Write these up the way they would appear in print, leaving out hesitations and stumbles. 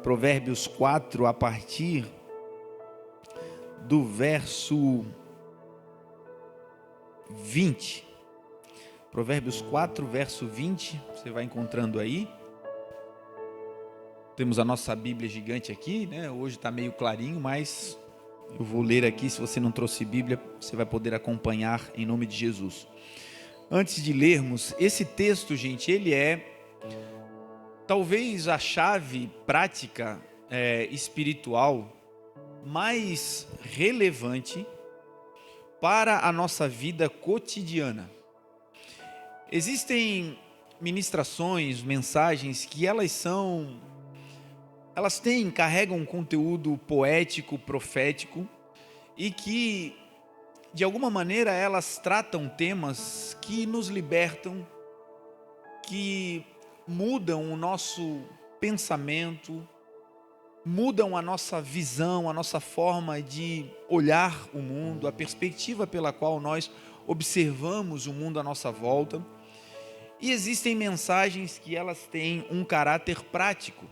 Provérbios 4, a partir do verso 20. Provérbios 4, verso 20, você vai encontrando aí. Temos a nossa Bíblia gigante aqui, né? Hoje está meio clarinho, mas eu vou ler aqui. Se você não trouxe Bíblia, você vai poder acompanhar em nome de Jesus. Antes de lermos, esse texto, gente, ele é talvez a chave prática espiritual mais relevante para a nossa vida cotidiana. Existem ministrações, mensagens que carregam um conteúdo poético, profético, e que de alguma maneira elas tratam temas que nos libertam, que mudam o nosso pensamento, mudam a nossa visão, a nossa forma de olhar o mundo, a perspectiva pela qual nós observamos o mundo à nossa volta. E existem mensagens que elas têm um caráter prático.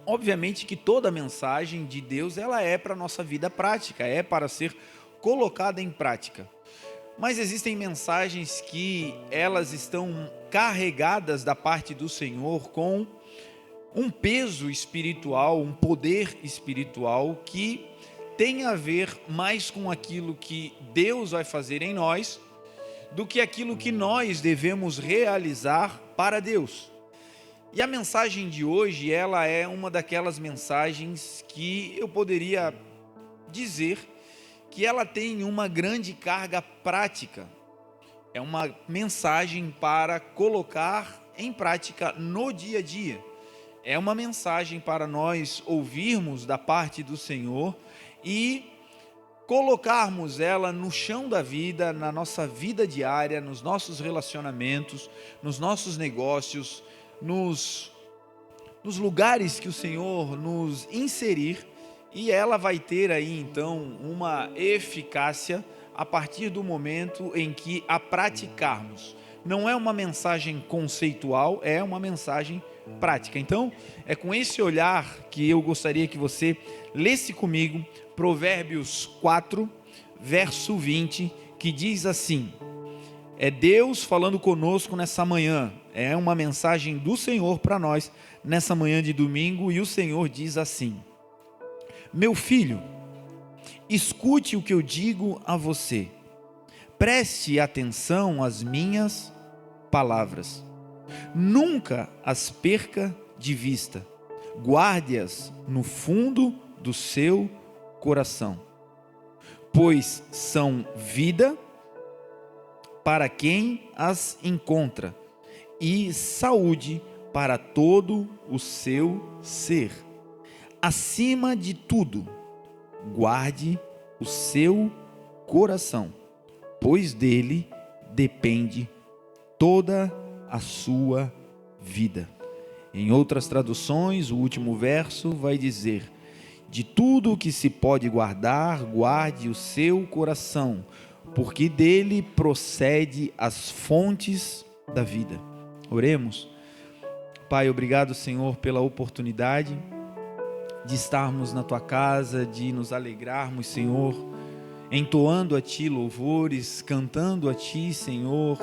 Obviamente que toda mensagem de Deus ela é para a nossa vida prática, é para ser colocada em prática. Mas existem mensagens que elas estão carregadas da parte do Senhor com um peso espiritual, um poder espiritual que tem a ver mais com aquilo que Deus vai fazer em nós do que aquilo que nós devemos realizar para Deus. E a mensagem de hoje, ela é uma daquelas mensagens que eu poderia dizer que ela tem uma grande carga prática. É uma mensagem para colocar em prática no dia a dia. É uma mensagem para nós ouvirmos da parte do Senhor e colocarmos ela no chão da vida, na nossa vida diária, nos nossos relacionamentos, nos nossos negócios, nos lugares que o Senhor nos inserir, e ela vai ter aí então uma eficácia a partir do momento em que a praticarmos. Não é uma mensagem conceitual, é uma mensagem prática. Então, é com esse olhar que eu gostaria que você lesse comigo Provérbios 4, verso 20, que diz assim: é Deus falando conosco nessa manhã, é uma mensagem do Senhor para nós nessa manhã de domingo, e o Senhor diz assim: meu filho, escute o que eu digo a você, preste atenção às minhas palavras, nunca as perca de vista, guarde-as no fundo do seu coração, pois são vida para quem as encontra e saúde para todo o seu ser. Acima de tudo, guarde o seu coração, pois dele depende toda a sua vida. Em outras traduções, o último verso vai dizer: de tudo o que se pode guardar, guarde o seu coração, porque dele procede as fontes da vida. Oremos. Pai, obrigado, Senhor, pela oportunidade de estarmos na Tua casa, de nos alegrarmos, Senhor, entoando a Ti louvores, cantando a Ti, Senhor,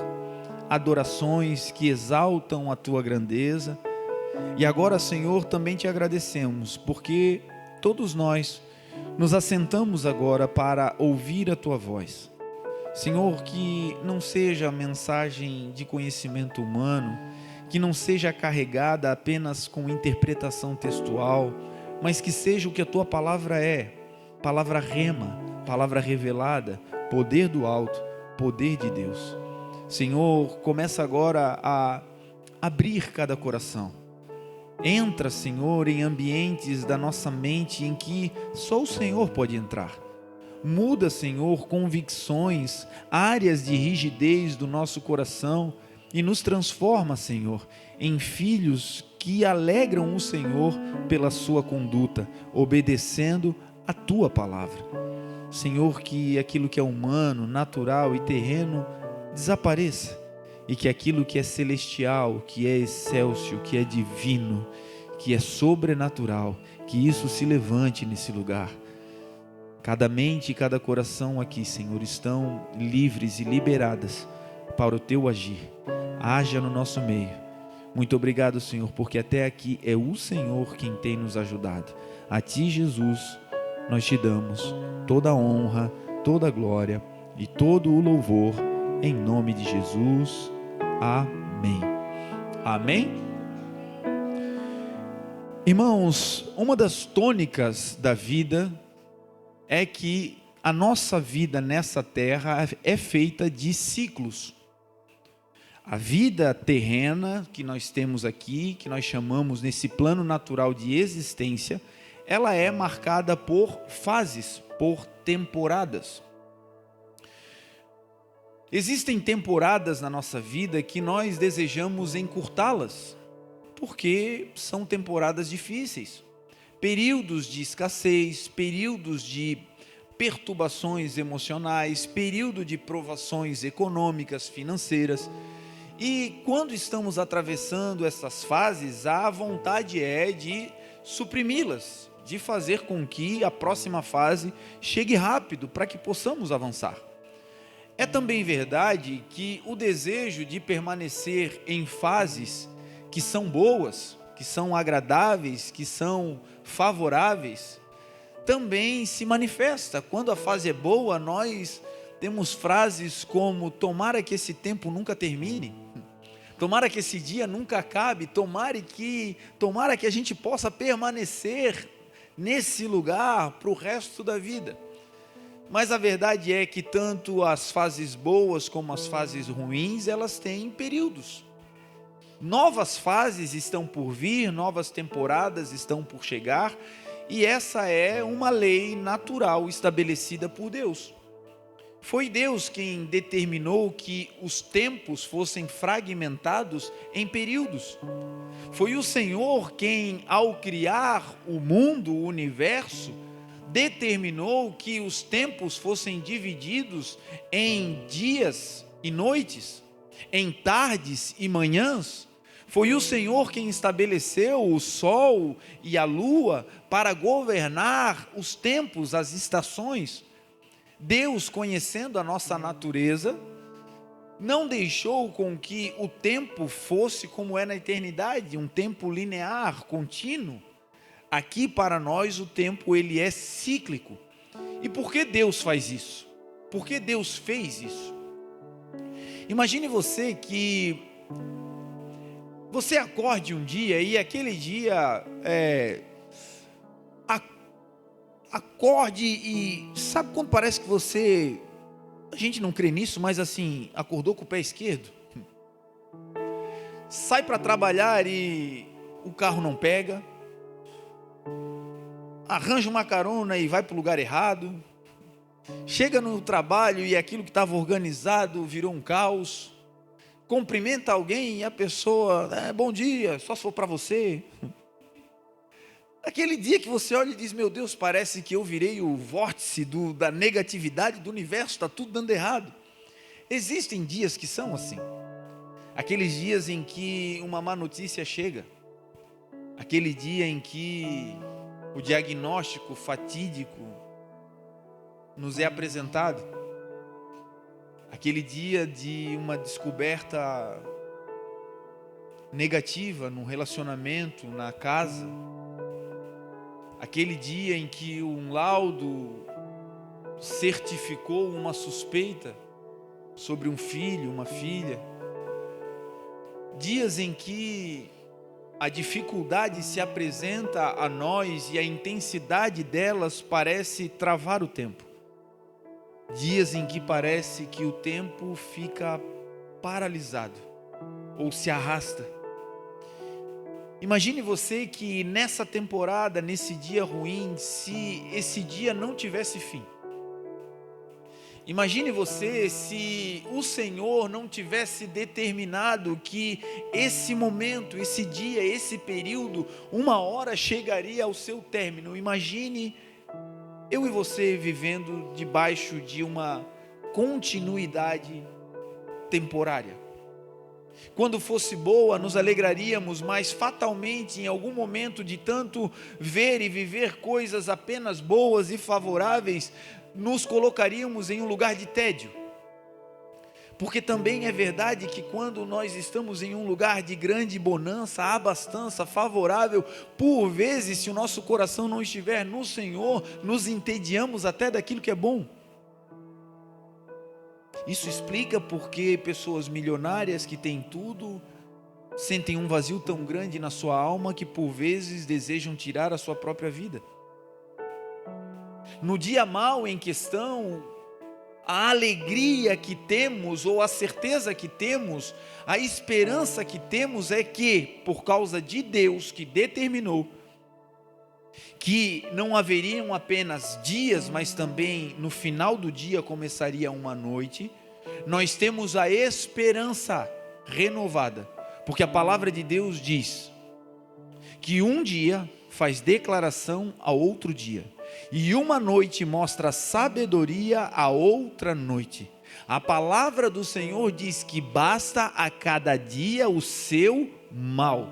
adorações que exaltam a Tua grandeza. E agora, Senhor, também Te agradecemos, porque todos nós nos assentamos agora para ouvir a Tua voz. Senhor, que não seja mensagem de conhecimento humano, que não seja carregada apenas com interpretação textual, mas que seja o que a Tua palavra é, palavra rema, palavra revelada, poder do alto, poder de Deus. Senhor, começa agora a abrir cada coração. Entra, Senhor, em ambientes da nossa mente em que só o Senhor pode entrar. Muda, Senhor, convicções, áreas de rigidez do nosso coração e nos transforma, Senhor, em filhos que alegram o Senhor pela sua conduta, obedecendo a Tua palavra. Senhor, que aquilo que é humano, natural e terreno desapareça, e que aquilo que é celestial, que é excelso, que é divino, que é sobrenatural, que isso se levante nesse lugar. Cada mente e cada coração aqui, Senhor, estão livres e liberadas para o Teu agir. Haja no nosso meio. Muito obrigado, Senhor, porque até aqui é o Senhor quem tem nos ajudado. A Ti, Jesus, nós Te damos toda a honra, toda a glória e todo o louvor, em nome de Jesus. Amém. Amém? Irmãos, uma das tônicas da vida é que a nossa vida nessa terra é feita de ciclos. A vida terrena que nós temos aqui, que nós chamamos nesse plano natural de existência, ela é marcada por fases, por temporadas. Existem temporadas na nossa vida que nós desejamos encurtá-las, porque são temporadas difíceis, períodos de escassez, períodos de perturbações emocionais, período de provações econômicas, financeiras. E quando estamos atravessando essas fases, a vontade é de suprimi-las, de fazer com que a próxima fase chegue rápido para que possamos avançar. É também verdade que o desejo de permanecer em fases que são boas, que são agradáveis, que são favoráveis, também se manifesta. Quando a fase é boa, nós temos frases como: tomara que esse tempo nunca termine, tomara que esse dia nunca acabe, tomara que a gente possa permanecer nesse lugar para o resto da vida. Mas a verdade é que tanto as fases boas como as fases ruins, elas têm períodos. Novas fases estão por vir, novas temporadas estão por chegar, e essa é uma lei natural estabelecida por Deus. Foi Deus quem determinou que os tempos fossem fragmentados em períodos. Foi o Senhor quem, ao criar o mundo, o universo, determinou que os tempos fossem divididos em dias e noites, em tardes e manhãs. Foi o Senhor quem estabeleceu o sol e a lua para governar os tempos, as estações. Deus, conhecendo a nossa natureza, não deixou com que o tempo fosse como é na eternidade, um tempo linear, contínuo. Aqui para nós o tempo ele é cíclico. E por que Deus faz isso? Por que Deus fez isso? Imagine você que você acorde um dia e aquele dia acorde e sabe quando parece que você, a gente não crê nisso, mas assim, acordou com o pé esquerdo? Sai para trabalhar e o carro não pega, arranja uma carona e vai para o lugar errado, chega no trabalho e aquilo que estava organizado virou um caos, cumprimenta alguém e a pessoa, bom dia, só se for para você. Aquele dia que você olha e diz: meu Deus, parece que eu virei o vórtice da negatividade do universo, está tudo dando errado. Existem dias que são assim, aqueles dias em que uma má notícia chega, aquele dia em que o diagnóstico fatídico nos é apresentado, aquele dia de uma descoberta negativa no relacionamento, na casa, aquele dia em que um laudo certificou uma suspeita sobre um filho, uma filha, dias em que a dificuldade se apresenta a nós e a intensidade delas parece travar o tempo. Dias em que parece que o tempo fica paralisado ou se arrasta. Imagine você que nessa temporada, nesse dia ruim, se esse dia não tivesse fim. Imagine você se o Senhor não tivesse determinado que esse momento, esse dia, esse período, uma hora chegaria ao seu término. Imagine eu e você vivendo debaixo de uma continuidade temporária. Quando fosse boa, nos alegraríamos, mas fatalmente, em algum momento de tanto ver e viver coisas apenas boas e favoráveis, nos colocaríamos em um lugar de tédio. Porque também é verdade que quando nós estamos em um lugar de grande bonança, abastança, favorável, por vezes, se o nosso coração não estiver no Senhor, nos entediamos até daquilo que é bom. Isso explica porque pessoas milionárias que têm tudo, sentem um vazio tão grande na sua alma que por vezes desejam tirar a sua própria vida. No dia mau em questão, a alegria que temos, ou a certeza que temos, a esperança que temos é que, por causa de Deus que determinou que não haveriam apenas dias, mas também no final do dia começaria uma noite, nós temos a esperança renovada, porque a palavra de Deus diz que um dia faz declaração a outro dia, e uma noite mostra sabedoria a outra noite. A palavra do Senhor diz que basta a cada dia o seu mal,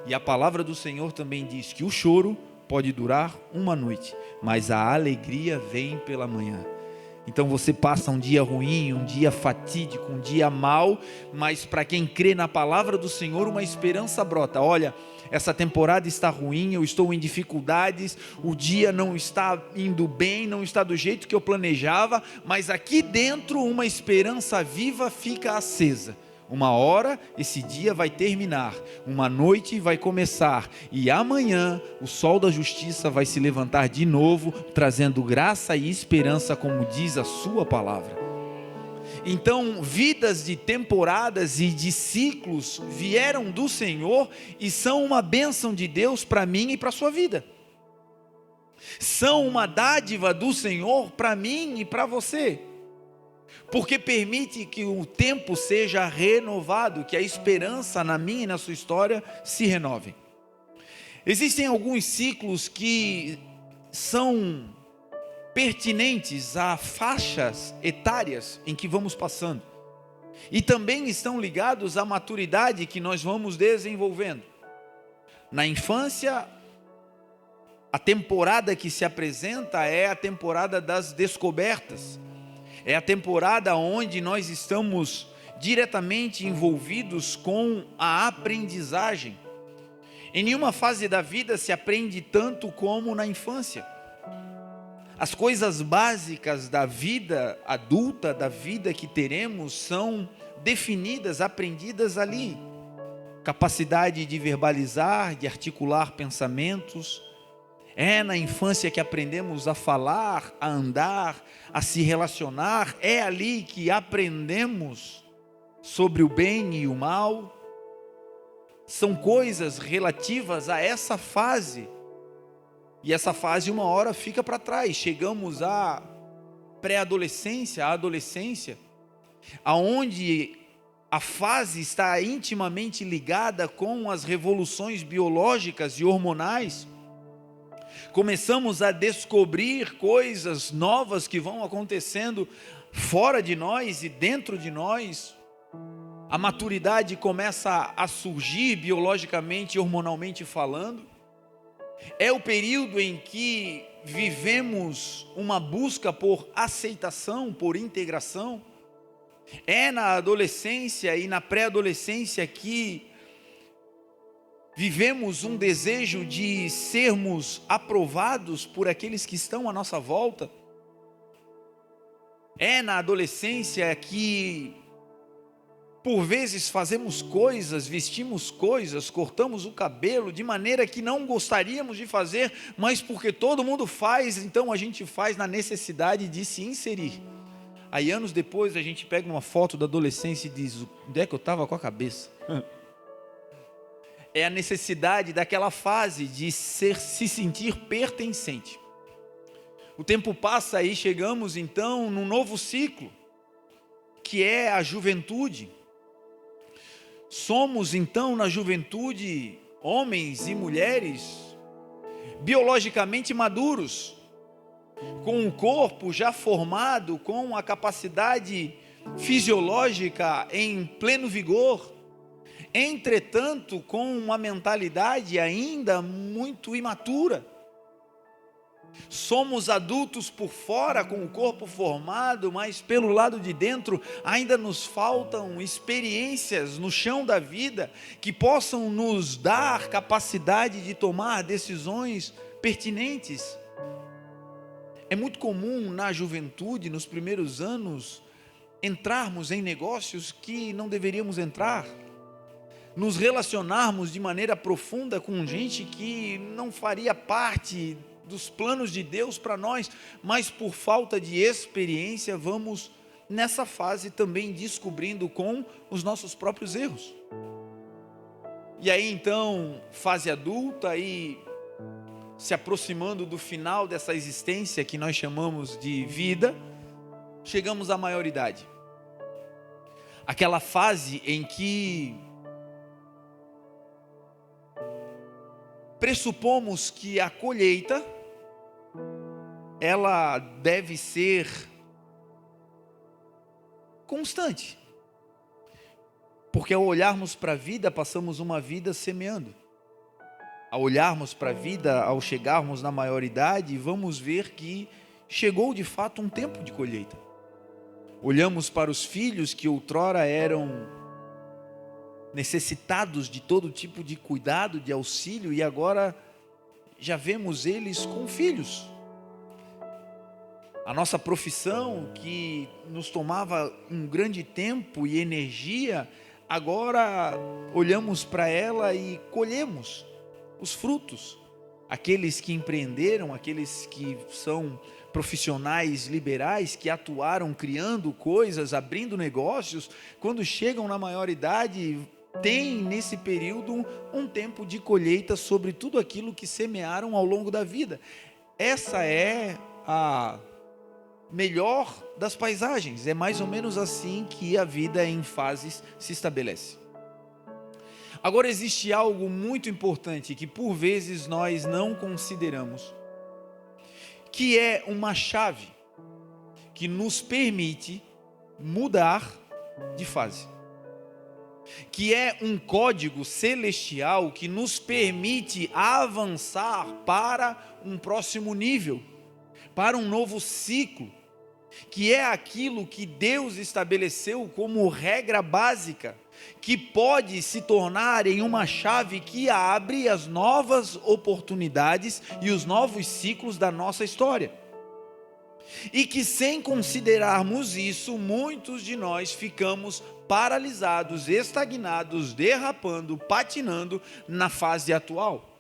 e a palavra do Senhor também diz que o choro pode durar uma noite, mas a alegria vem pela manhã. Então você passa um dia ruim, um dia fatídico, um dia mau, mas para quem crê na palavra do Senhor, uma esperança brota. Olha, essa temporada está ruim, eu estou em dificuldades, o dia não está indo bem, não está do jeito que eu planejava, mas aqui dentro uma esperança viva fica acesa. Uma hora esse dia vai terminar, uma noite vai começar, e amanhã o sol da justiça vai se levantar de novo, trazendo graça e esperança, como diz a sua palavra. Então, vidas de temporadas e de ciclos vieram do Senhor e são uma bênção de Deus para mim e para a sua vida. São uma dádiva do Senhor para mim e para você. Porque permite que o tempo seja renovado, que a esperança na minha e na sua história se renove. Existem alguns ciclos que são pertinentes a faixas etárias em que vamos passando, e também estão ligados à maturidade que nós vamos desenvolvendo. Na infância, a temporada que se apresenta é a temporada das descobertas. É a temporada onde nós estamos diretamente envolvidos com a aprendizagem. Em nenhuma fase da vida se aprende tanto como na infância. As coisas básicas da vida adulta, da vida que teremos, são definidas, aprendidas ali. Capacidade de verbalizar, de articular pensamentos. É na infância que aprendemos a falar, a andar, a se relacionar. É ali que aprendemos sobre o bem e o mal. São coisas relativas a essa fase. E essa fase uma hora fica para trás. Chegamos à pré-adolescência, à adolescência, aonde a fase está intimamente ligada com as revoluções biológicas e hormonais. Começamos a descobrir coisas novas que vão acontecendo fora de nós e dentro de nós. A maturidade começa a surgir biologicamente e hormonalmente falando. É o período em que vivemos uma busca por aceitação, por integração. É na adolescência e na pré-adolescência que vivemos um desejo de sermos aprovados por aqueles que estão à nossa volta. É na adolescência que, por vezes, fazemos coisas, vestimos coisas, cortamos o cabelo de maneira que não gostaríamos de fazer, mas porque todo mundo faz, então a gente faz na necessidade de se inserir. Aí anos depois a gente pega uma foto da adolescência e diz: onde é que eu estava com a cabeça? É a necessidade daquela fase de se sentir pertencente. O tempo passa e chegamos então num novo ciclo, que é a juventude. Somos então na juventude homens e mulheres biologicamente maduros, com o corpo já formado, com a capacidade fisiológica em pleno vigor. entretanto com uma mentalidade ainda muito imatura. Somos adultos por fora, com o corpo formado, mas pelo lado de dentro ainda nos faltam experiências no chão da vida que possam nos dar capacidade de tomar decisões pertinentes. É muito comum na juventude, nos primeiros anos, entrarmos em negócios que não deveríamos entrar, nos relacionarmos de maneira profunda com gente que não faria parte dos planos de Deus para nós, mas por falta de experiência vamos nessa fase também descobrindo com os nossos próprios erros. E aí então, fase adulta, aí se aproximando do final dessa existência que nós chamamos de vida, chegamos à maioridade. Aquela fase em que pressupomos que a colheita ela deve ser constante, porque ao olharmos para a vida, passamos uma vida semeando. Ao olharmos para a vida, ao chegarmos na maioridade, vamos ver que chegou de fato um tempo de colheita. Olhamos para os filhos que outrora eram necessitados de todo tipo de cuidado, de auxílio, e agora já vemos eles com filhos. A nossa profissão, que nos tomava um grande tempo e energia, agora olhamos para ela e colhemos os frutos. Aqueles que empreenderam, aqueles que são profissionais liberais, que atuaram criando coisas, abrindo negócios, quando chegam na maioridade, têm nesse período um tempo de colheita sobre tudo aquilo que semearam ao longo da vida. Essa é a melhor das paisagens, é mais ou menos assim que a vida em fases se estabelece. Agora existe algo muito importante que por vezes nós não consideramos, que é uma chave que nos permite mudar de fase, que é um código celestial que nos permite avançar para um próximo nível, para um novo ciclo, que é aquilo que Deus estabeleceu como regra básica, que pode se tornar em uma chave que abre as novas oportunidades e os novos ciclos da nossa história. E que sem considerarmos isso, muitos de nós ficamos paralisados, estagnados, derrapando, patinando na fase atual.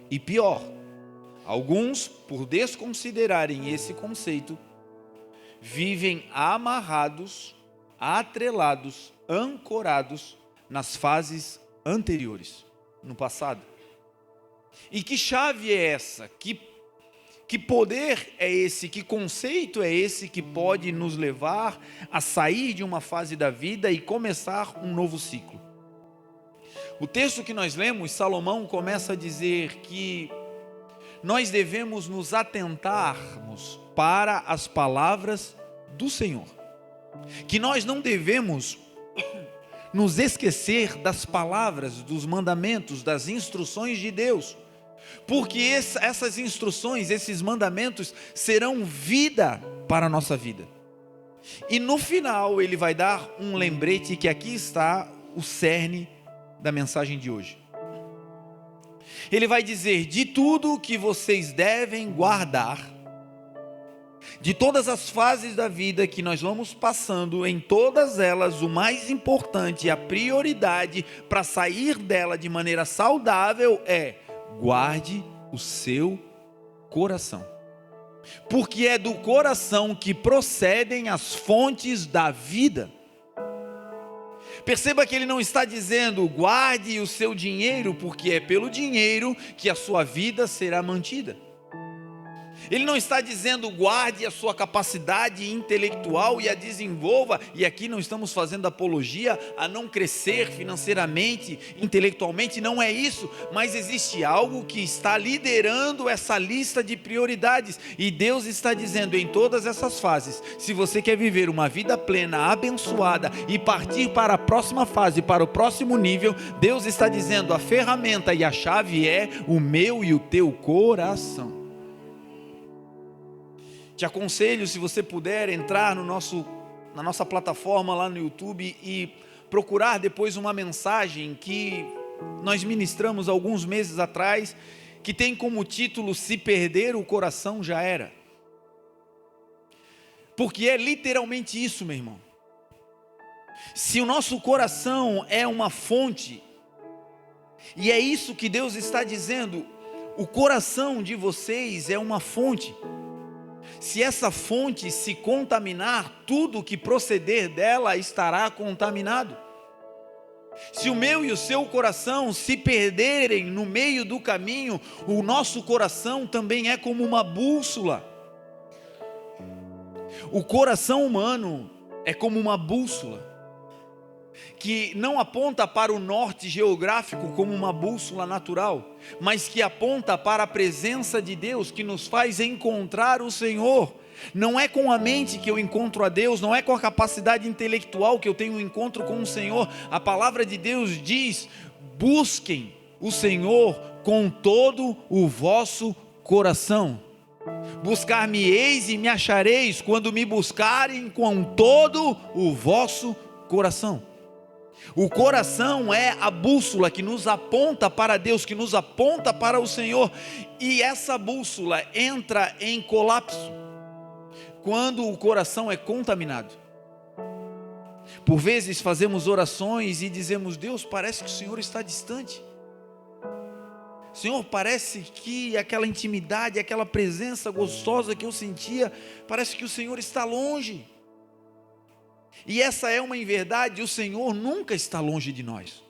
E pior, alguns, por desconsiderarem esse conceito, vivem amarrados, atrelados, ancorados nas fases anteriores, no passado. E que chave é essa? Que poder é esse? Que conceito é esse que pode nos levar a sair de uma fase da vida e começar um novo ciclo? O texto que nós lemos, Salomão começa a dizer que nós devemos nos atentarmos para as palavras do Senhor, que nós não devemos nos esquecer das palavras, dos mandamentos, das instruções de Deus, porque essas instruções, esses mandamentos serão vida para a nossa vida. E no final ele vai dar um lembrete, que aqui está o cerne da mensagem de hoje. Ele vai dizer: de tudo que vocês devem guardar, de todas as fases da vida que nós vamos passando, em todas elas, o mais importante, a prioridade para sair dela de maneira saudável é: guarde o seu coração, porque é do coração que procedem as fontes da vida. Perceba que ele não está dizendo guarde o seu dinheiro, porque é pelo dinheiro que a sua vida será mantida. Ele não está dizendo guarde a sua capacidade intelectual e a desenvolva, e aqui não estamos fazendo apologia a não crescer financeiramente, intelectualmente, não é isso, mas existe algo que está liderando essa lista de prioridades, e Deus está dizendo em todas essas fases, se você quer viver uma vida plena, abençoada e partir para a próxima fase, para o próximo nível, Deus está dizendo a ferramenta e a chave é o meu e o teu coração. Te aconselho, se você puder, entrar na nossa plataforma lá no YouTube e procurar depois uma mensagem que nós ministramos alguns meses atrás, que tem como título Se Perder o Coração Já Era. Porque é literalmente isso, meu irmão. Se o nosso coração é uma fonte, e é isso que Deus está dizendo, o coração de vocês é uma fonte. Se essa fonte se contaminar, tudo que proceder dela estará contaminado. Se o meu e o seu coração se perderem no meio do caminho, o nosso coração também é como uma bússola. O coração humano é como uma bússola, que não aponta para o norte geográfico como uma bússola natural, mas que aponta para a presença de Deus, que nos faz encontrar o Senhor. Não é com a mente que eu encontro a Deus, não é com a capacidade intelectual que eu tenho um encontro com o Senhor. A palavra de Deus diz: busquem o Senhor com todo o vosso coração. Buscar-me-eis e me achareis, quando me buscarem com todo o vosso coração. O coração é a bússola que nos aponta para Deus, que nos aponta para o Senhor, e essa bússola entra em colapso quando o coração é contaminado. Por vezes fazemos orações e dizemos: Deus, parece que o Senhor está distante. Senhor, parece que aquela intimidade, aquela presença gostosa que eu sentia, parece que o Senhor está longe. E essa é uma inverdade, o Senhor nunca está longe de nós.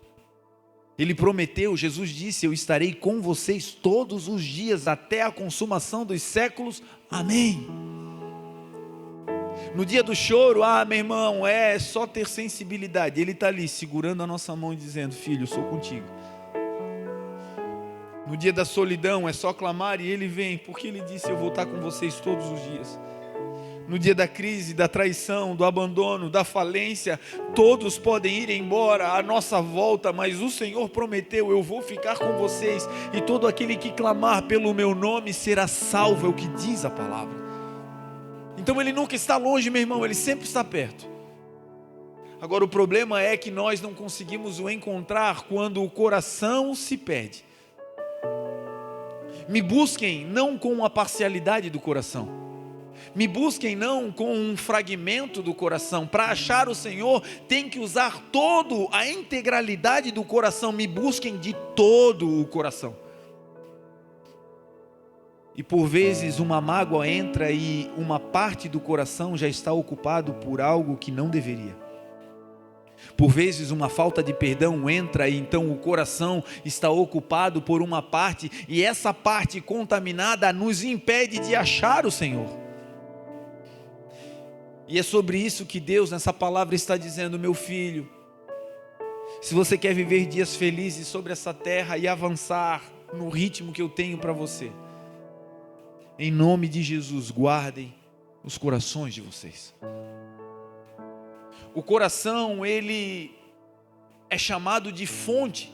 Ele prometeu, Jesus disse: eu estarei com vocês todos os dias, até a consumação dos séculos, amém. No dia do choro, meu irmão, é só ter sensibilidade. Ele está ali segurando a nossa mão e dizendo: filho, eu sou contigo. No dia da solidão é só clamar e Ele vem, porque Ele disse: eu vou estar com vocês todos os dias. No dia da crise, da traição, do abandono, da falência, todos podem ir embora à nossa volta, mas o Senhor prometeu: eu vou ficar com vocês, e todo aquele que clamar pelo meu nome será salvo, é o que diz a palavra. Então Ele nunca está longe, meu irmão, Ele sempre está perto. Agora o problema é que nós não conseguimos o encontrar quando o coração se perde. Me busquem não com a parcialidade do coração, me busquem não com um fragmento do coração. Para achar o Senhor tem que usar toda a integralidade do coração. Me busquem de todo o coração. E por vezes uma mágoa entra e uma parte do coração já está ocupado por algo que não deveria. Por vezes uma falta de perdão entra e então o coração está ocupado por uma parte, e essa parte contaminada nos impede de achar o Senhor. E é sobre isso que Deus nessa palavra está dizendo: meu filho, se você quer viver dias felizes sobre essa terra e avançar no ritmo que eu tenho para você, em nome de Jesus, guardem os corações de vocês. O coração, ele é chamado de fonte.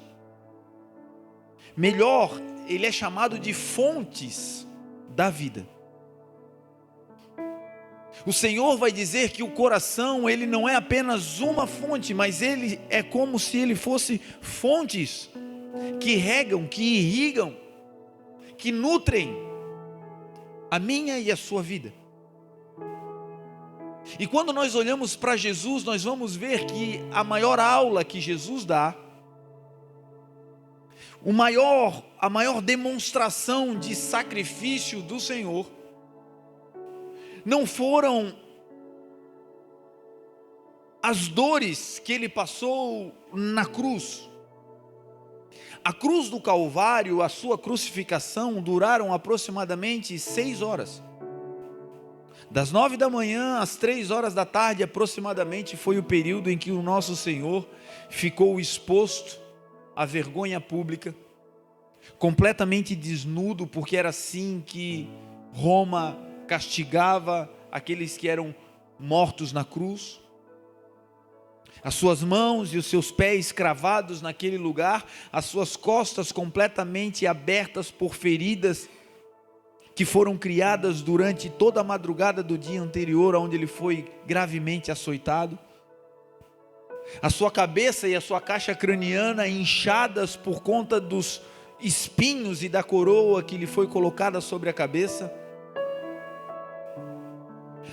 Melhor, ele é chamado de fontes da vida. O Senhor vai dizer que o coração, ele não é apenas uma fonte, mas ele é como se ele fosse fontes que regam, que irrigam, que nutrem a minha e a sua vida. E quando nós olhamos para Jesus, nós vamos ver que a maior aula que Jesus dá, a maior demonstração de sacrifício do Senhor, não foram as dores que Ele passou na cruz. A cruz do Calvário, a sua crucificação, duraram aproximadamente 6 horas. Das 9 da manhã às 3 horas da tarde, aproximadamente, foi o período em que o nosso Senhor ficou exposto à vergonha pública, completamente desnudo, porque era assim que Roma castigava aqueles que eram mortos na cruz. As suas mãos e os seus pés cravados naquele lugar, as suas costas completamente abertas por feridas que foram criadas durante toda a madrugada do dia anterior, onde ele foi gravemente açoitado. A sua cabeça e a sua caixa craniana inchadas por conta dos espinhos e da coroa que lhe foi colocada sobre a cabeça.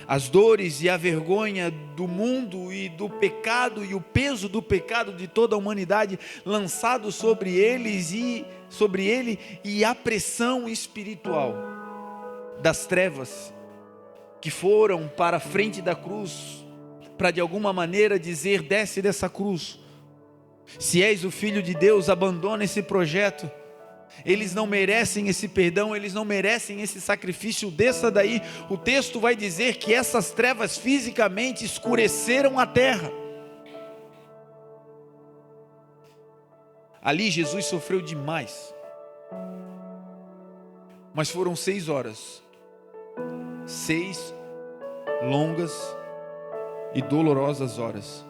As dores e a vergonha do mundo e do pecado e o peso do pecado de toda a humanidade lançado sobre ele e a pressão espiritual das trevas que foram para a frente da cruz para de alguma maneira dizer: desce dessa cruz, se és o Filho de Deus, abandona esse projeto. Eles não merecem esse perdão, eles não merecem esse sacrifício, desça daí. O texto vai dizer que essas trevas fisicamente escureceram a terra. Ali Jesus sofreu demais, mas foram 6 horas, 6 longas e dolorosas horas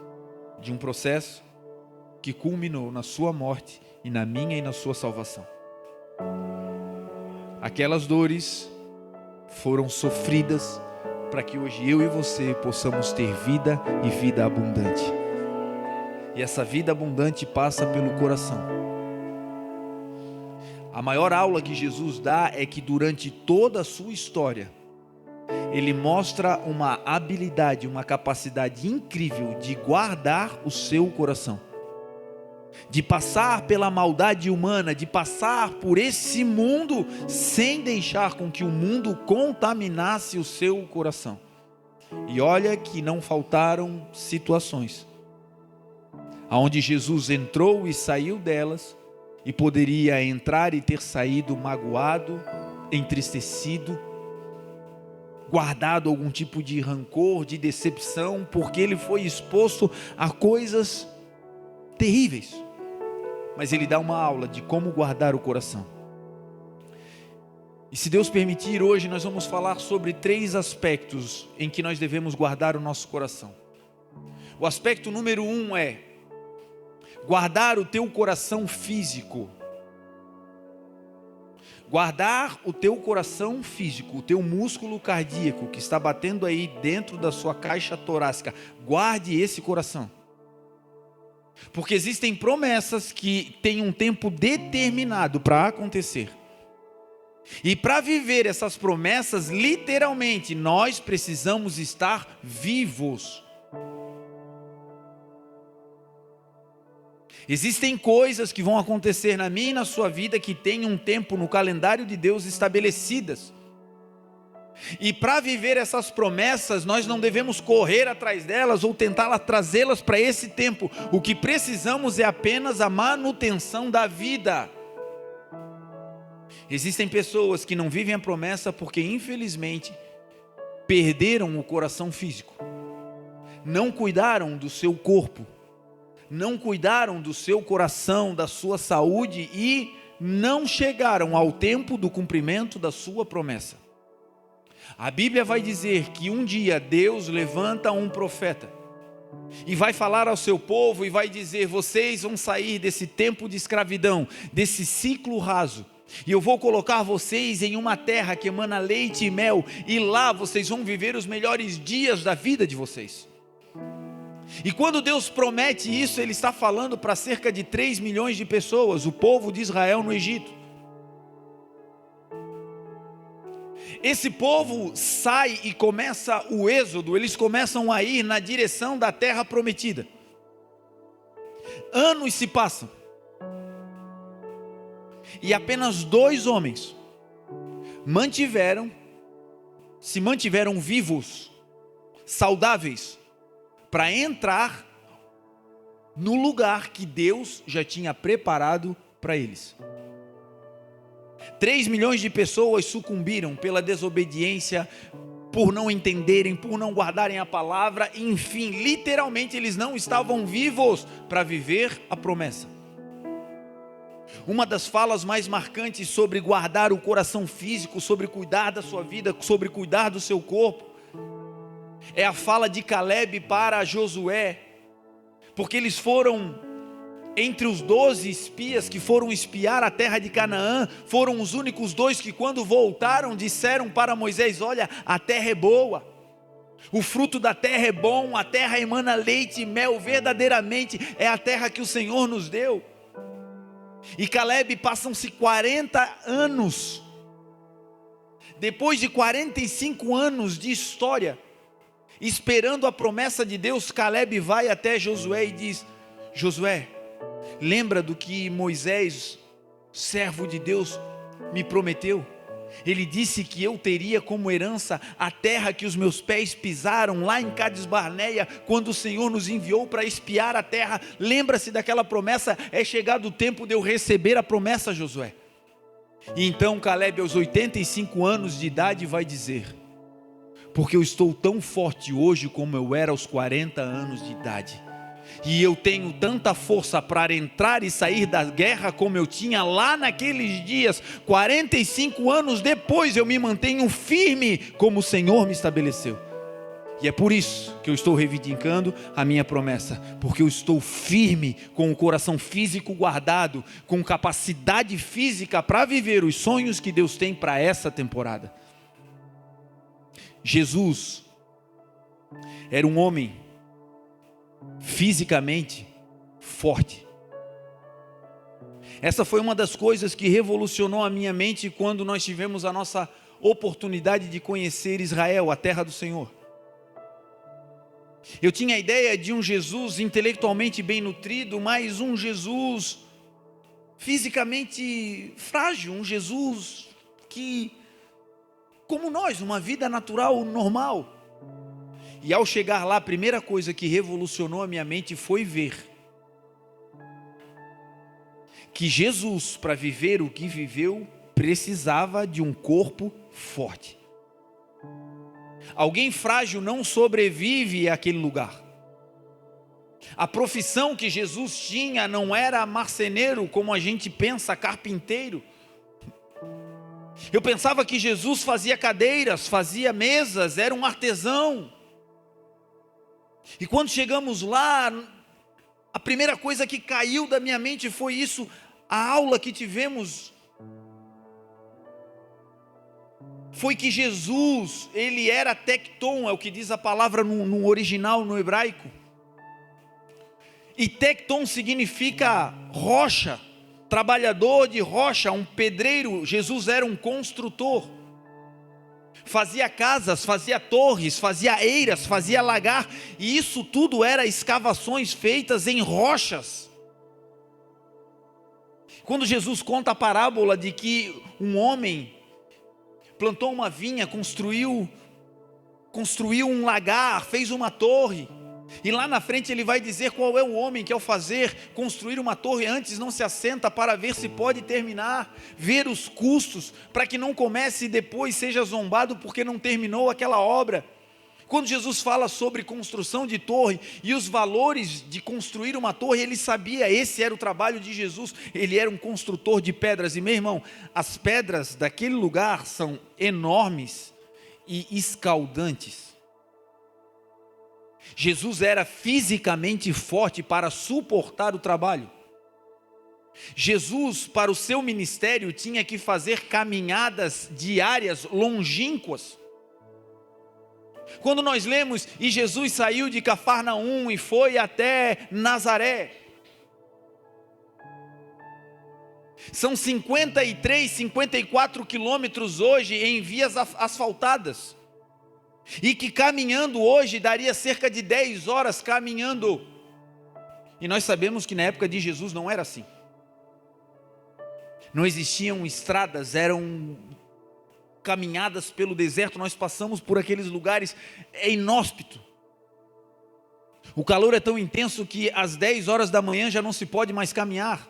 de um processo que culminou na sua morte e na minha e na sua salvação. Aquelas dores foram sofridas para que hoje eu e você possamos ter vida e vida abundante. E essa vida abundante passa pelo coração. A maior aula que Jesus dá é que durante toda a sua história, ele mostra uma habilidade, uma capacidade incrível de guardar o seu coração, de passar pela maldade humana, de passar por esse mundo sem deixar com que o mundo contaminasse o seu coração. E olha que não faltaram situações aonde Jesus entrou e saiu delas, e poderia entrar e ter saído magoado, entristecido, guardado algum tipo de rancor, de decepção, porque ele foi exposto a coisas terríveis. Mas ele dá uma aula de como guardar o coração. E se Deus permitir, hoje nós vamos falar sobre 3 aspectos em que nós devemos guardar o nosso coração. O aspecto número 1 é guardar o teu coração físico. Guardar o teu coração físico, o teu músculo cardíaco que está batendo aí dentro da sua caixa torácica. Guarde esse coração. Porque existem promessas que têm um tempo determinado para acontecer. E para viver essas promessas, literalmente, nós precisamos estar vivos. Existem coisas que vão acontecer na minha e na sua vida que têm um tempo no calendário de Deus estabelecidas. E para viver essas promessas, nós não devemos correr atrás delas ou tentar trazê-las para esse tempo. O que precisamos é apenas a manutenção da vida. Existem pessoas que não vivem a promessa porque, infelizmente, perderam o coração físico. Não cuidaram do seu corpo. Não cuidaram do seu coração, da sua saúde e não chegaram ao tempo do cumprimento da sua promessa. A Bíblia vai dizer que um dia Deus levanta um profeta e vai falar ao seu povo e vai dizer: vocês vão sair desse tempo de escravidão, desse ciclo raso, e eu vou colocar vocês em uma terra que emana leite e mel, e lá vocês vão viver os melhores dias da vida de vocês. E quando Deus promete isso, Ele está falando para cerca de 3 milhões de pessoas, o povo de Israel no Egito. Esse povo sai e começa o êxodo, eles começam a ir na direção da terra prometida. Anos se passam. E apenas 2 homens se mantiveram vivos, saudáveis, para entrar no lugar que Deus já tinha preparado para eles. 3 milhões de pessoas sucumbiram pela desobediência, por não entenderem, por não guardarem a palavra, enfim, literalmente eles não estavam vivos para viver a promessa. Uma das falas mais marcantes sobre guardar o coração físico, sobre cuidar da sua vida, sobre cuidar do seu corpo, é a fala de Caleb para Josué, porque eles foram, entre os 12 espias que foram espiar a terra de Canaã, foram os únicos 2 que quando voltaram disseram para Moisés: olha, a terra é boa, o fruto da terra é bom, a terra emana leite e mel, verdadeiramente é a terra que o Senhor nos deu. E Caleb, passam-se 40 anos, depois de 45 anos de história, esperando a promessa de Deus, Caleb vai até Josué e diz: Josué, lembra do que Moisés, servo de Deus, me prometeu? Ele disse que eu teria como herança a terra que os meus pés pisaram lá em Cades Barneia, quando o Senhor nos enviou para espiar a terra. Lembra-se daquela promessa? É chegado o tempo de eu receber a promessa, Josué. E então Caleb, aos 85 anos de idade, vai dizer: porque eu estou tão forte hoje como eu era aos 40 anos de idade, e eu tenho tanta força para entrar e sair da guerra como eu tinha lá naqueles dias, 45 anos depois eu me mantenho firme como o Senhor me estabeleceu. E é por isso que eu estou reivindicando a minha promessa, porque eu estou firme, com o coração físico guardado, com capacidade física para viver os sonhos que Deus tem para essa temporada. Jesus era um homem fisicamente forte. Essa foi uma das coisas que revolucionou a minha mente quando nós tivemos a nossa oportunidade de conhecer Israel, a terra do Senhor. Eu tinha a ideia de um Jesus intelectualmente bem nutrido, mas um Jesus fisicamente frágil, um Jesus que, como nós, uma vida natural, normal. E ao chegar lá, a primeira coisa que revolucionou a minha mente foi ver que Jesus, para viver o que viveu, precisava de um corpo forte. Alguém frágil não sobrevive àquele lugar. A profissão que Jesus tinha não era marceneiro, como a gente pensa, carpinteiro. Eu pensava que Jesus fazia cadeiras, fazia mesas, era um artesão. E quando chegamos lá, a primeira coisa que caiu da minha mente foi isso. A aula que tivemos foi que Jesus, ele era tecton, é o que diz a palavra no original, no hebraico. E tecton significa rocha, trabalhador de rocha, um pedreiro. Jesus era um construtor. Fazia casas, fazia torres, fazia eiras, fazia lagar, e isso tudo era escavações feitas em rochas. Quando Jesus conta a parábola de que um homem plantou uma vinha, construiu um lagar, fez uma torre, e lá na frente ele vai dizer qual é o homem que, ao construir uma torre, antes não se assenta para ver se pode terminar, ver os custos, para que não comece e depois seja zombado porque não terminou aquela obra. Quando Jesus fala sobre construção de torre e os valores de construir uma torre, ele sabia, esse era o trabalho de Jesus. Ele era um construtor de pedras. E meu irmão, as pedras daquele lugar são enormes e escaldantes. Jesus era fisicamente forte para suportar o trabalho. Jesus, para o seu ministério, tinha que fazer caminhadas diárias longínquas. Quando nós lemos, e Jesus saiu de Cafarnaum e foi até Nazaré, são 53, 54 quilômetros hoje em vias asfaltadas, e que caminhando hoje daria cerca de 10 horas caminhando. E nós sabemos que na época de Jesus não era assim. Não existiam estradas, eram caminhadas pelo deserto. Nós passamos por aqueles lugares, é inóspito. O calor é tão intenso que às 10 horas da manhã já não se pode mais caminhar.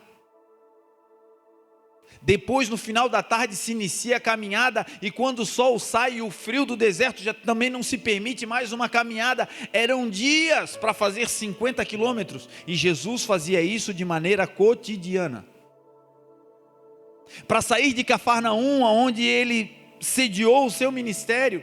Depois, no final da tarde, se inicia a caminhada, e quando o sol sai e o frio do deserto já também não se permite mais uma caminhada, eram dias para fazer 50 quilômetros, e Jesus fazia isso de maneira cotidiana. Para sair de Cafarnaum, onde ele sediou o seu ministério,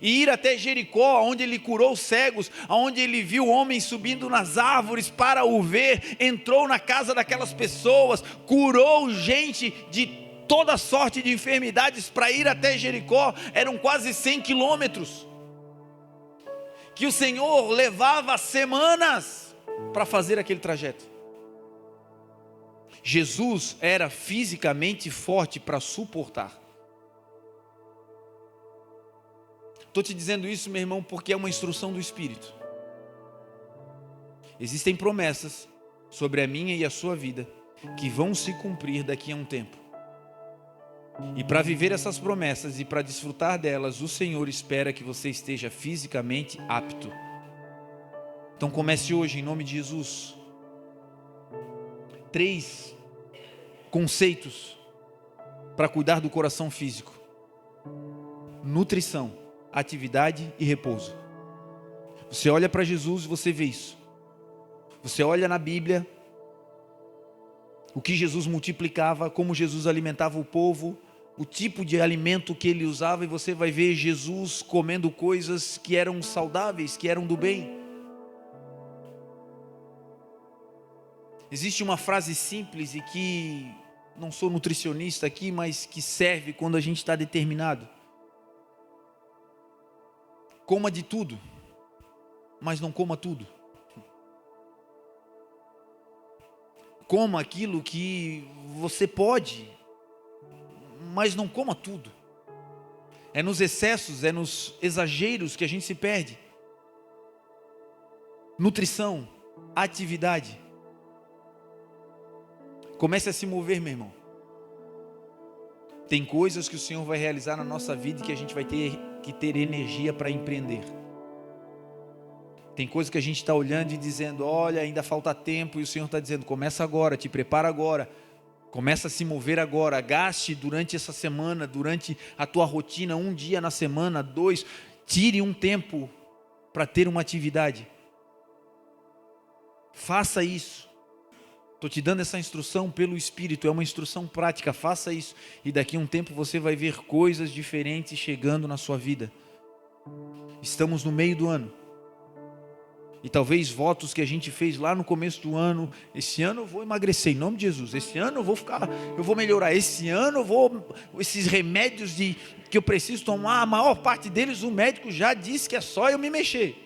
e ir até Jericó, onde ele curou cegos, onde ele viu homens subindo nas árvores para o ver, entrou na casa daquelas pessoas, curou gente de toda sorte de enfermidades para ir até Jericó. Eram quase 100 quilômetros, que o Senhor levava semanas para fazer aquele trajeto. Jesus era fisicamente forte para suportar. Estou te dizendo isso, meu irmão, porque é uma instrução do Espírito. Existem promessas sobre a minha e a sua vida que vão se cumprir daqui a um tempo. E para viver essas promessas e para desfrutar delas, o Senhor espera que você esteja fisicamente apto. Então comece hoje, em nome de Jesus. 3 conceitos para cuidar do coração físico: nutrição, atividade e repouso. Você olha para Jesus e você vê isso. Você olha na Bíblia o que Jesus multiplicava, como Jesus alimentava o povo, o tipo de alimento que ele usava, e você vai ver Jesus comendo coisas que eram saudáveis, que eram do bem. Existe uma frase simples e que, não sou nutricionista aqui, mas que serve quando a gente está determinado: coma de tudo, mas não coma tudo. Coma aquilo que você pode, mas não coma tudo. É nos excessos, é nos exageros que a gente se perde. Nutrição, atividade. Comece a se mover, meu irmão. Tem coisas que o Senhor vai realizar na nossa vida e que a gente vai ter que ter energia para empreender. Tem coisas que a gente está olhando e dizendo: olha, ainda falta tempo, e o Senhor está dizendo: começa agora, te prepara agora, começa a se mover agora. Gaste durante essa semana, durante a tua rotina, 1 dia na semana, 2, tire um tempo para ter uma atividade. Faça isso. Estou te dando essa instrução pelo Espírito, é uma instrução prática. Faça isso, e daqui a um tempo você vai ver coisas diferentes chegando na sua vida. Estamos no meio do ano, e talvez votos que a gente fez lá no começo do ano: esse ano eu vou emagrecer em nome de Jesus, esse ano eu vou melhorar, esse ano esses remédios que eu preciso tomar, a maior parte deles o médico já disse que é só eu me mexer.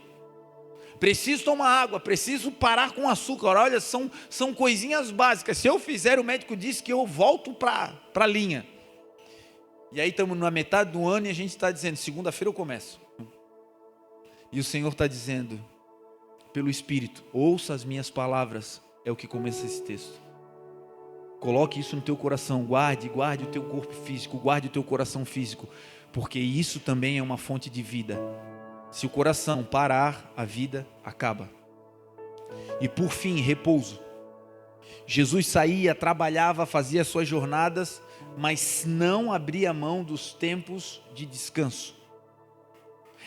Preciso tomar água, preciso parar com açúcar. Olha, são coisinhas básicas. Se eu fizer, o médico disse que eu volto para a linha. E aí estamos na metade do ano e a gente está dizendo: segunda-feira eu começo. E o Senhor está dizendo, pelo Espírito: ouça as minhas palavras. É o que começa esse texto. Coloque isso no teu coração. Guarde o teu corpo físico, guarde o teu coração físico, porque isso também é uma fonte de vida. Se o coração parar, a vida acaba. E por fim, repouso. Jesus saía, trabalhava, fazia suas jornadas, mas não abria mão dos tempos de descanso.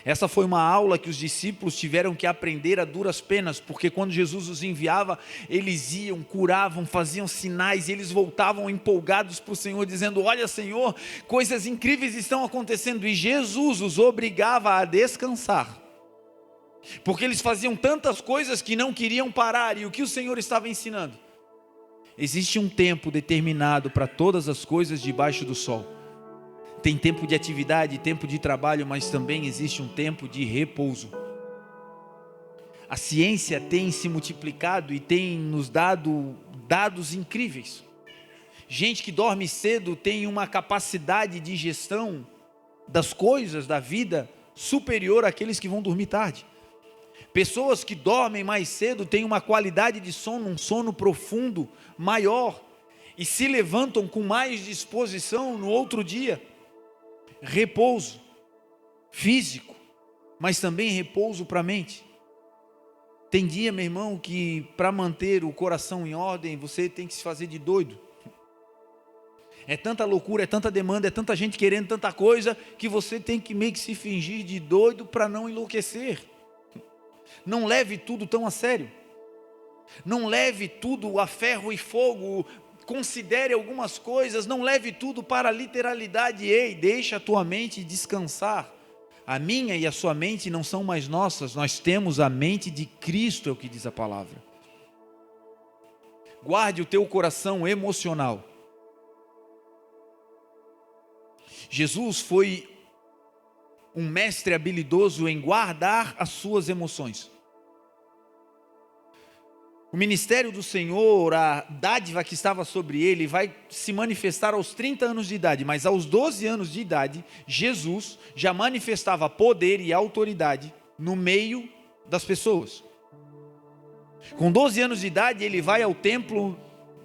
Essa foi uma aula que os discípulos tiveram que aprender a duras penas, porque quando Jesus os enviava, eles iam, curavam, faziam sinais, e eles voltavam empolgados para o Senhor, dizendo: olha, Senhor, coisas incríveis estão acontecendo. E Jesus os obrigava a descansar, porque eles faziam tantas coisas que não queriam parar. E o que o Senhor estava ensinando? Existe um tempo determinado para todas as coisas debaixo do sol. Tem tempo de atividade, tempo de trabalho, mas também existe um tempo de repouso. A ciência tem se multiplicado e tem nos dado dados incríveis. Gente que dorme cedo tem uma capacidade de gestão das coisas da vida superior àqueles que vão dormir tarde. Pessoas que dormem mais cedo têm uma qualidade de sono, um sono profundo maior, e se levantam com mais disposição no outro dia. Repouso físico, mas também repouso para a mente. Tem dia, meu irmão, que para manter o coração em ordem, você tem que se fazer de doido. É tanta loucura, é tanta demanda, é tanta gente querendo tanta coisa, que você tem que meio que se fingir de doido para não enlouquecer. Não leve tudo tão a sério. Não leve tudo a ferro e fogo. Considere algumas coisas, não leve tudo para a literalidade. Ei, deixa a tua mente descansar. A minha e a sua mente não são mais nossas, nós temos a mente de Cristo, é o que diz a palavra. Guarde o teu coração emocional. Jesus foi um mestre habilidoso em guardar as suas emoções. O ministério do Senhor, a dádiva que estava sobre ele, vai se manifestar aos 30 anos de idade, mas aos 12 anos de idade, Jesus já manifestava poder e autoridade no meio das pessoas. Com 12 anos de idade, ele vai ao templo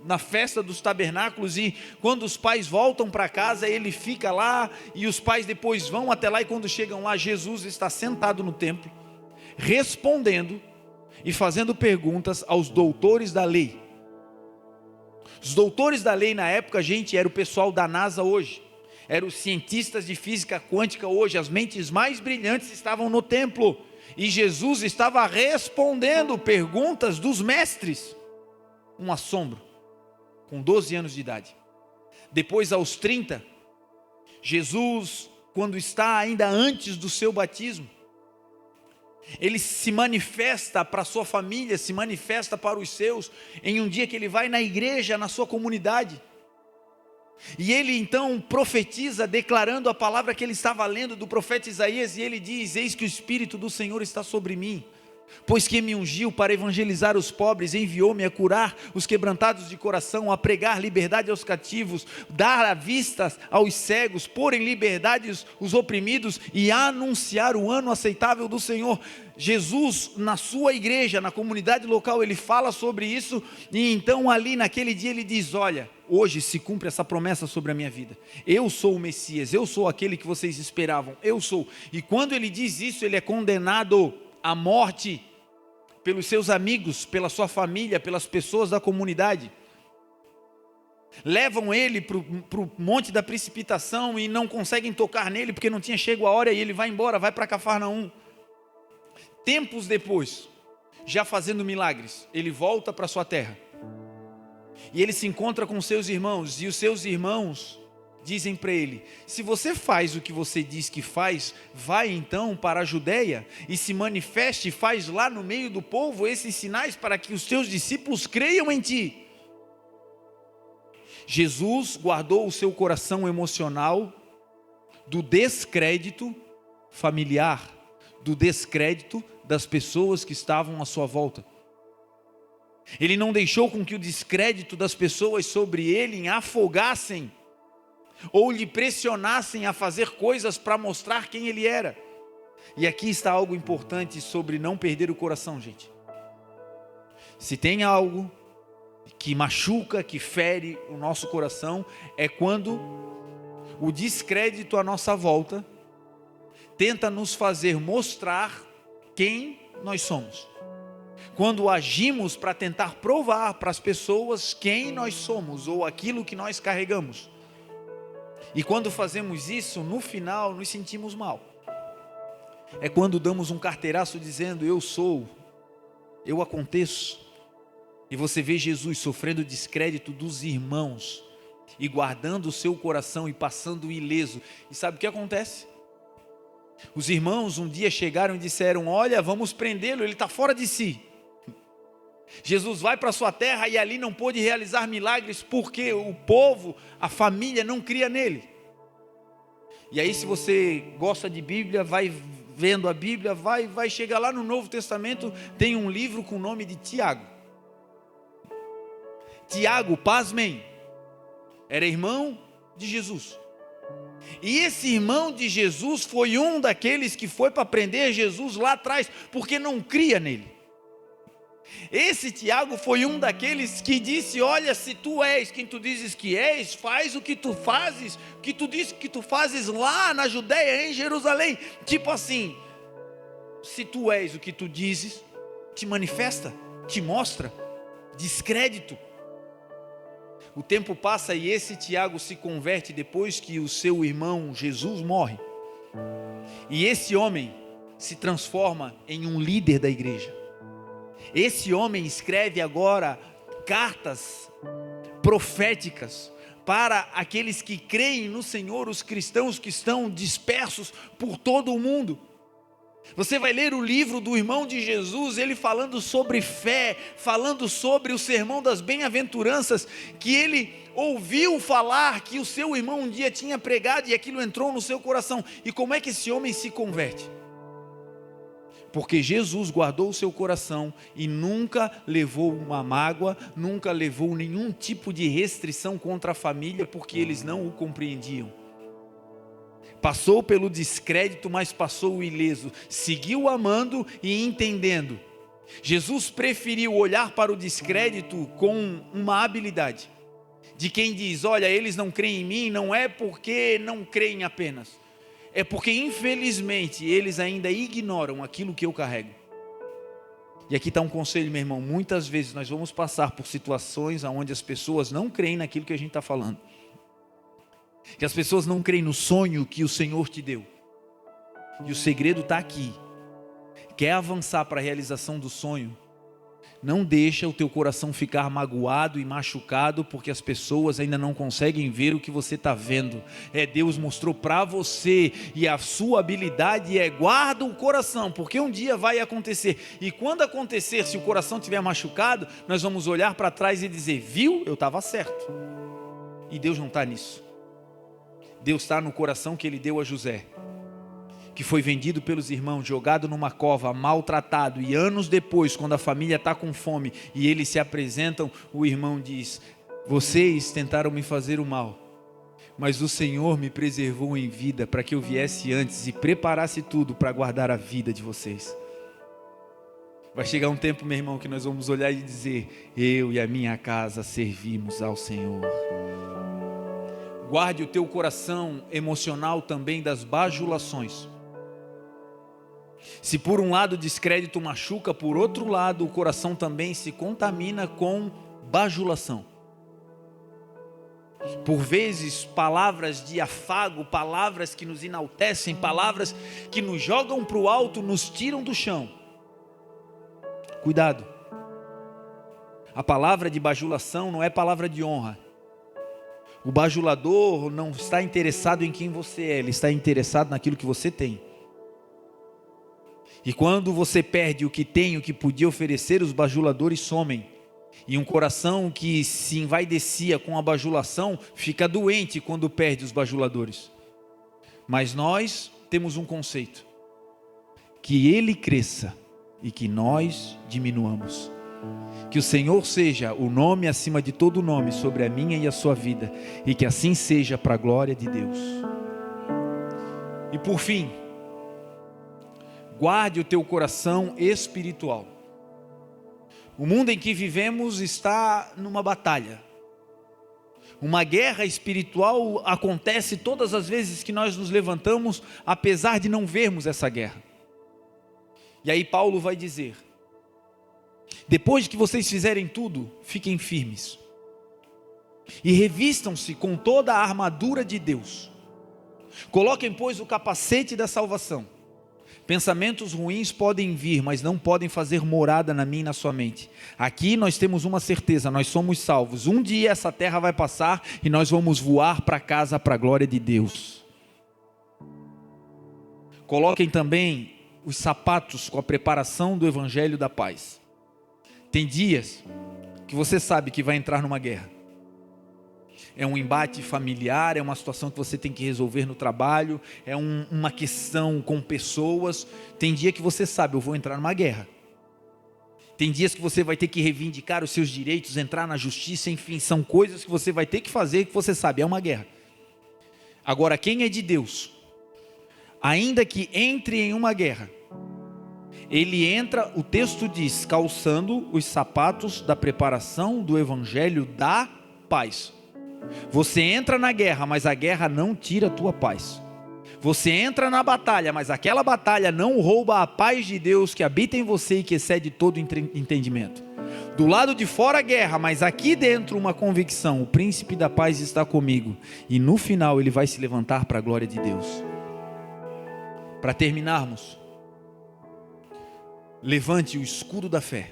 na festa dos tabernáculos, e quando os pais voltam para casa, ele fica lá, e os pais depois vão até lá, e quando chegam lá, Jesus está sentado no templo, respondendo e fazendo perguntas aos doutores da lei. Os doutores da lei na época, gente, era o pessoal da NASA hoje, eram os cientistas de física quântica hoje, as mentes mais brilhantes estavam no templo, e Jesus estava respondendo perguntas dos mestres. Um assombro, com 12 anos de idade. Depois, aos 30, Jesus, quando está ainda antes do seu batismo, ele se manifesta para a sua família, se manifesta para os seus, em um dia que ele vai na igreja, na sua comunidade, e ele então profetiza, declarando a palavra que ele estava lendo do profeta Isaías, e ele diz: eis que o Espírito do Senhor está sobre mim, pois que me ungiu para evangelizar os pobres, enviou-me a curar os quebrantados de coração, a pregar liberdade aos cativos, dar a vista aos cegos, pôr em liberdade os oprimidos, e anunciar o ano aceitável do Senhor. Jesus, na sua igreja, na comunidade local, ele fala sobre isso, e então ali naquele dia ele diz: olha, hoje se cumpre essa promessa sobre a minha vida, eu sou o Messias, eu sou aquele que vocês esperavam, eu sou. E quando ele diz isso, ele é condenado à morte pelos seus amigos, pela sua família, pelas pessoas da comunidade. Levam ele para o monte da precipitação e não conseguem tocar nele porque não tinha chego a hora, e ele vai embora, vai para Cafarnaum. Tempos depois, já fazendo milagres, ele volta para sua terra e ele se encontra com seus irmãos, e os seus irmãos dizem para ele: se você faz o que você diz que faz, vai então para a Judeia e se manifeste e faz lá no meio do povo esses sinais para que os teus discípulos creiam em ti. Jesus guardou o seu coração emocional do descrédito familiar, do descrédito das pessoas que estavam à sua volta. Ele não deixou com que o descrédito das pessoas sobre ele afogassem ou lhe pressionassem a fazer coisas para mostrar quem ele era. E aqui está algo importante sobre não perder o coração, gente. Se tem algo que machuca, que fere o nosso coração, é quando o descrédito à nossa volta tenta nos fazer mostrar quem nós somos. Quando agimos para tentar provar para as pessoas quem nós somos ou aquilo que nós carregamos. E quando fazemos isso, no final nos sentimos mal. É quando damos um carteiraço dizendo: eu sou, eu aconteço. E você vê Jesus sofrendo descrédito dos irmãos e guardando o seu coração e passando ileso. E sabe o que acontece? Os irmãos um dia chegaram e disseram: olha, vamos prendê-lo, ele está fora de si. Jesus vai para a sua terra e ali não pôde realizar milagres porque o povo, a família não cria nele. E aí, se você gosta de Bíblia, vai vendo a Bíblia, vai chegar lá no Novo Testamento, tem um livro com o nome de Tiago. Tiago, pasmem, era irmão de Jesus. E esse irmão de Jesus foi um daqueles que foi para prender Jesus lá atrás, porque não cria nele. Esse Tiago foi um daqueles que disse: olha, se tu és quem tu dizes que és, faz o que tu fazes, o que tu dizes que tu fazes lá na Judeia, em Jerusalém. Tipo assim, se tu és o que tu dizes, te manifesta, te mostra. Descrédito. O tempo passa e esse Tiago se converte depois que o seu irmão Jesus morre. E esse homem se transforma em um líder da igreja. Esse homem escreve agora cartas proféticas para aqueles que creem no Senhor, os cristãos que estão dispersos por todo o mundo. Você vai ler o livro do irmão de Jesus, ele falando sobre fé, falando sobre o sermão das bem-aventuranças, que ele ouviu falar que o seu irmão um dia tinha pregado e aquilo entrou no seu coração. E como é que esse homem se converte? Porque Jesus guardou o seu coração e nunca levou uma mágoa, nunca levou nenhum tipo de restrição contra a família, porque eles não o compreendiam. Passou pelo descrédito, mas passou ileso, seguiu amando e entendendo. Jesus preferiu olhar para o descrédito com uma habilidade, de quem diz: olha, eles não creem em mim, não é porque não creem apenas, é porque infelizmente eles ainda ignoram aquilo que eu carrego. E aqui está um conselho, meu irmão: muitas vezes nós vamos passar por situações onde as pessoas não creem naquilo que a gente está falando, que as pessoas não creem no sonho que o Senhor te deu. E o segredo está aqui. Quer avançar para a realização do sonho? Não deixa o teu coração ficar magoado e machucado, porque as pessoas ainda não conseguem ver o que você está vendo. Deus mostrou para você, e a sua habilidade guarda o coração, porque um dia vai acontecer. E quando acontecer, se o coração estiver machucado, nós vamos olhar para trás e dizer: viu, eu estava certo. E Deus não está nisso. Deus está no coração que Ele deu a José, que foi vendido pelos irmãos, jogado numa cova, maltratado, e anos depois, quando a família está com fome e eles se apresentam, o irmão diz: vocês tentaram me fazer o mal, mas o Senhor me preservou em vida, para que eu viesse antes e preparasse tudo para guardar a vida de vocês. Vai chegar um tempo, meu irmão, que nós vamos olhar e dizer: eu e a minha casa servimos ao Senhor. Guarde o teu coração emocional também das bajulações. Se por um lado o descrédito machuca, por outro lado o coração também se contamina com bajulação. Por vezes palavras de afago, palavras que nos enaltecem, palavras que nos jogam para o alto, nos tiram do chão. Cuidado. A palavra de bajulação não é palavra de honra. O bajulador não está interessado em quem você é, ele está interessado naquilo que você tem. E quando você perde o que tem, o que podia oferecer, os bajuladores somem. E um coração que se envaidecia com a bajulação fica doente quando perde os bajuladores. Mas nós temos um conceito: que Ele cresça e que nós diminuamos. Que o Senhor seja o nome acima de todo nome sobre a minha e a sua vida, e que assim seja para a glória de Deus. E por fim, guarde o teu coração espiritual. O mundo em que vivemos está numa batalha. Uma guerra espiritual acontece todas as vezes que nós nos levantamos, apesar de não vermos essa guerra. E aí Paulo vai dizer: depois que vocês fizerem tudo, fiquem firmes e revistam-se com toda a armadura de Deus. Coloquem, pois, o capacete da salvação. Pensamentos ruins podem vir, mas não podem fazer morada na minha e na sua mente. Aqui nós temos uma certeza: nós somos salvos. Um dia essa terra vai passar e nós vamos voar para casa para a glória de Deus. Coloquem também os sapatos com a preparação do evangelho da paz. Tem dias que você sabe que vai entrar numa guerra. É um embate familiar, é uma situação que você tem que resolver no trabalho, é uma questão com pessoas. Tem dia que você sabe: eu vou entrar numa guerra. Tem dias que você vai ter que reivindicar os seus direitos, entrar na justiça, enfim, são coisas que você vai ter que fazer, que você sabe, é uma guerra. Agora, quem é de Deus, ainda que entre em uma guerra, ele entra, o texto diz, calçando os sapatos da preparação do evangelho da paz. Você entra na guerra, mas a guerra não tira a tua paz. Você entra na batalha, mas aquela batalha não rouba a paz de Deus que habita em você e que excede todo entendimento. Do lado de fora a guerra, mas aqui dentro uma convicção: o príncipe da paz está comigo. E no final ele vai se levantar para a glória de Deus. Para terminarmos, levante o escudo da fé,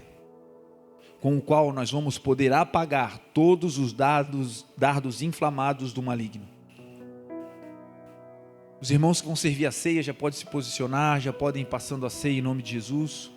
com o qual nós vamos poder apagar todos os dardos inflamados do maligno. Os irmãos que vão servir a ceia já podem se posicionar, já podem ir passando a ceia em nome de Jesus.